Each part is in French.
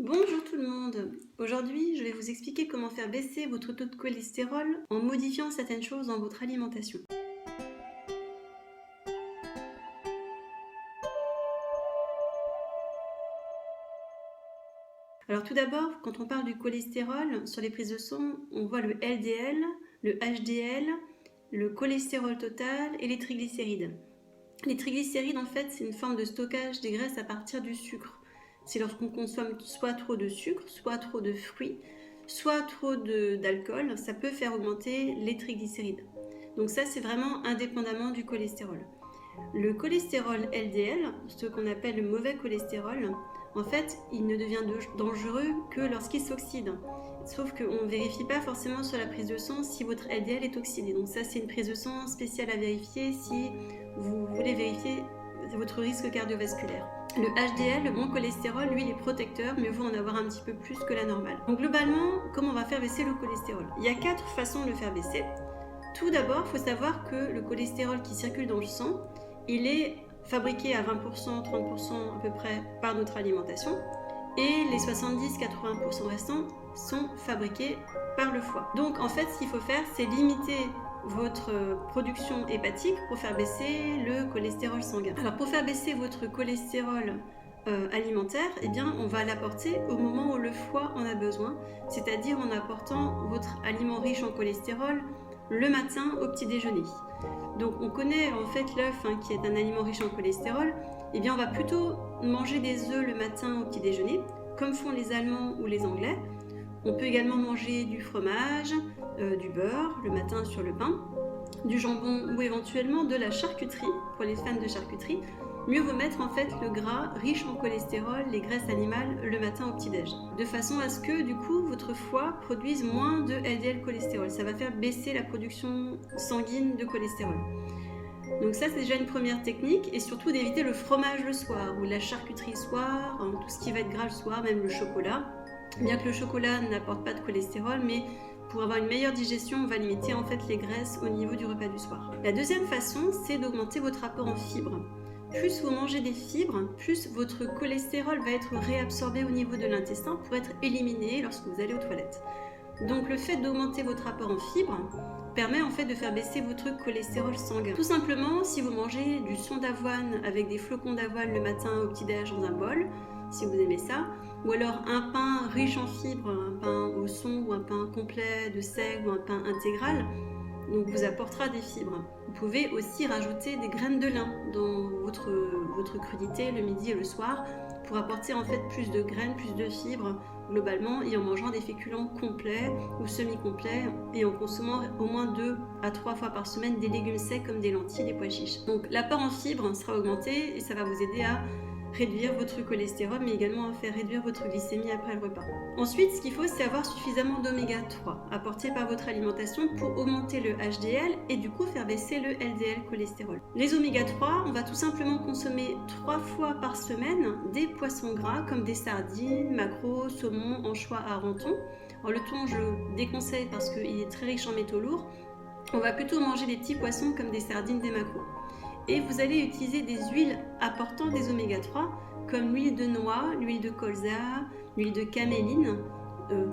Bonjour tout le monde. Aujourd'hui, je vais vous expliquer comment faire baisser votre taux de cholestérol en modifiant certaines choses dans votre alimentation. Alors tout d'abord, quand on parle du cholestérol, sur les prises de sang, on voit le LDL, le HDL, le cholestérol total et les triglycérides. Les triglycérides, en fait, c'est une forme de stockage des graisses à partir du sucre. C'est lorsqu'on consomme soit trop de sucre, soit trop de fruits, soit trop d'alcool, ça peut faire augmenter les triglycérides. Donc ça, c'est vraiment indépendamment du cholestérol. Le cholestérol LDL, ce qu'on appelle le mauvais cholestérol, en fait, il ne devient dangereux que lorsqu'il s'oxyde. Sauf qu'on ne vérifie pas forcément sur la prise de sang si votre LDL est oxydé. Donc ça, c'est une prise de sang spéciale à vérifier si vous voulez vérifier votre risque cardiovasculaire. Le HDL, le bon cholestérol, lui, il est protecteur, mieux vaut en avoir un petit peu plus que la normale. Donc globalement, comment on va faire baisser le cholestérol? Il y a 4 façons de le faire baisser. Tout d'abord, il faut savoir que le cholestérol qui circule dans le sang, il est fabriqué à 20%, 30% à peu près par notre alimentation, et les 70-80% restants sont fabriqués par le foie. Donc en fait, ce qu'il faut faire, c'est limiter votre production hépatique pour faire baisser le cholestérol sanguin. Alors pour faire baisser votre cholestérol alimentaire, eh bien, on va l'apporter au moment où le foie en a besoin, c'est-à-dire en apportant votre aliment riche en cholestérol le matin au petit déjeuner. Donc on connaît en fait l'œuf qui est un aliment riche en cholestérol. Eh bien on va plutôt manger des œufs le matin au petit déjeuner, comme font les Allemands ou les Anglais. On peut également manger du fromage, du beurre le matin sur le pain, du jambon ou éventuellement de la charcuterie pour les fans de charcuterie. Mieux vaut mettre en fait le gras riche en cholestérol, les graisses animales le matin au petit-déj, de façon à ce que du coup votre foie produise moins de LDL cholestérol. Ça va faire baisser la production sanguine de cholestérol. Donc ça, c'est déjà une première technique, et surtout d'éviter le fromage le soir ou la charcuterie le soir, tout ce qui va être gras le soir, même le chocolat. Bien que le chocolat n'apporte pas de cholestérol, mais pour avoir une meilleure digestion, on va limiter en fait les graisses au niveau du repas du soir. La deuxième façon, c'est d'augmenter votre apport en fibres. Plus vous mangez des fibres, plus votre cholestérol va être réabsorbé au niveau de l'intestin pour être éliminé lorsque vous allez aux toilettes. Donc le fait d'augmenter votre apport en fibres permet en fait de faire baisser votre cholestérol sanguin. Tout simplement, si vous mangez du son d'avoine avec des flocons d'avoine le matin au petit-déj dans un bol, si vous aimez ça, ou alors un pain riche en fibres, un pain au son ou un pain complet de seigle ou un pain intégral, donc vous apportera des fibres. Vous pouvez aussi rajouter des graines de lin dans votre crudité le midi et le soir pour apporter en fait plus de graines, plus de fibres globalement, et en mangeant des féculents complets ou semi-complets et en consommant au moins 2 à 3 fois par semaine des légumes secs comme des lentilles, des pois chiches. Donc l'apport en fibres sera augmenté et ça va vous aider à réduire votre cholestérol, mais également à faire réduire votre glycémie après le repas. Ensuite, ce qu'il faut, c'est avoir suffisamment d'oméga 3 apportés par votre alimentation pour augmenter le HDL et du coup faire baisser le LDL cholestérol. Les oméga 3, on va tout simplement consommer 3 fois par semaine des poissons gras comme des sardines, maquereaux, saumon, anchois, harenton. Alors le thon, je déconseille parce qu'il est très riche en métaux lourds. On va plutôt manger des petits poissons comme des sardines, des maquereaux. Et vous allez utiliser des huiles apportant des oméga 3 comme l'huile de noix, l'huile de colza, l'huile de caméline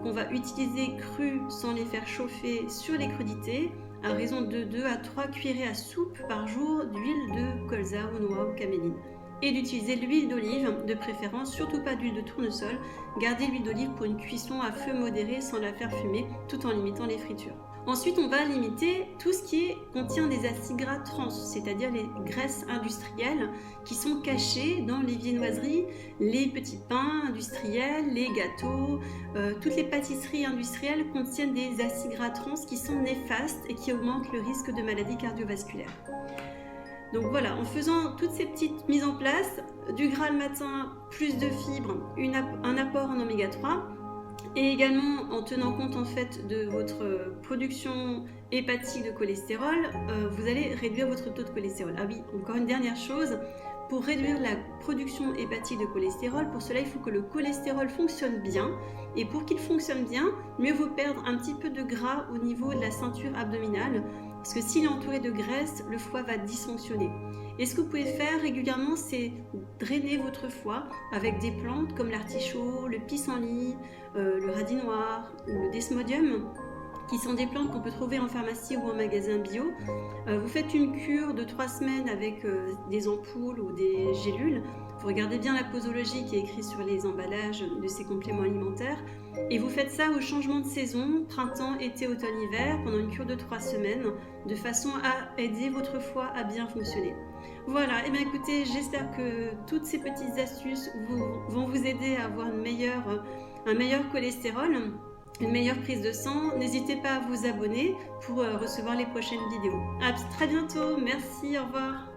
qu'on va utiliser crue sans les faire chauffer sur les crudités à raison de 2 à 3 cuillerées à soupe par jour d'huile de colza ou noix ou caméline. Et d'utiliser l'huile d'olive, de préférence surtout pas d'huile de tournesol. Gardez l'huile d'olive pour une cuisson à feu modéré sans la faire fumer tout en limitant les fritures. Ensuite, on va limiter tout ce qui contient des acides gras trans, c'est-à-dire les graisses industrielles qui sont cachées dans les viennoiseries, les petits pains industriels, les gâteaux, toutes les pâtisseries industrielles contiennent des acides gras trans qui sont néfastes et qui augmentent le risque de maladies cardiovasculaires. Donc voilà, en faisant toutes ces petites mises en place, du gras le matin, plus de fibres, un apport en oméga 3, et également en tenant compte en fait de votre production hépatique de cholestérol, vous allez réduire votre taux de cholestérol. Ah oui, encore une dernière chose, pour réduire la production hépatique de cholestérol, pour cela il faut que le cholestérol fonctionne bien, et pour qu'il fonctionne bien, mieux vaut perdre un petit peu de gras au niveau de la ceinture abdominale. Parce que s'il est entouré de graisse, le foie va dysfonctionner. Et ce que vous pouvez faire régulièrement, c'est drainer votre foie avec des plantes comme l'artichaut, le pissenlit, le radis noir ou le desmodium, qui sont des plantes qu'on peut trouver en pharmacie ou en magasin bio. Vous faites une cure de 3 semaines avec des ampoules ou des gélules. Vous regardez bien la posologie qui est écrite sur les emballages de ces compléments alimentaires. Et vous faites ça au changement de saison, printemps, été, automne, hiver, pendant une cure de 3 semaines, de façon à aider votre foie à bien fonctionner. Voilà, et bien écoutez, j'espère que toutes ces petites astuces vont vous aider à avoir un meilleur cholestérol, une meilleure prise de sang. N'hésitez pas à vous abonner pour recevoir les prochaines vidéos. À très bientôt, merci, au revoir.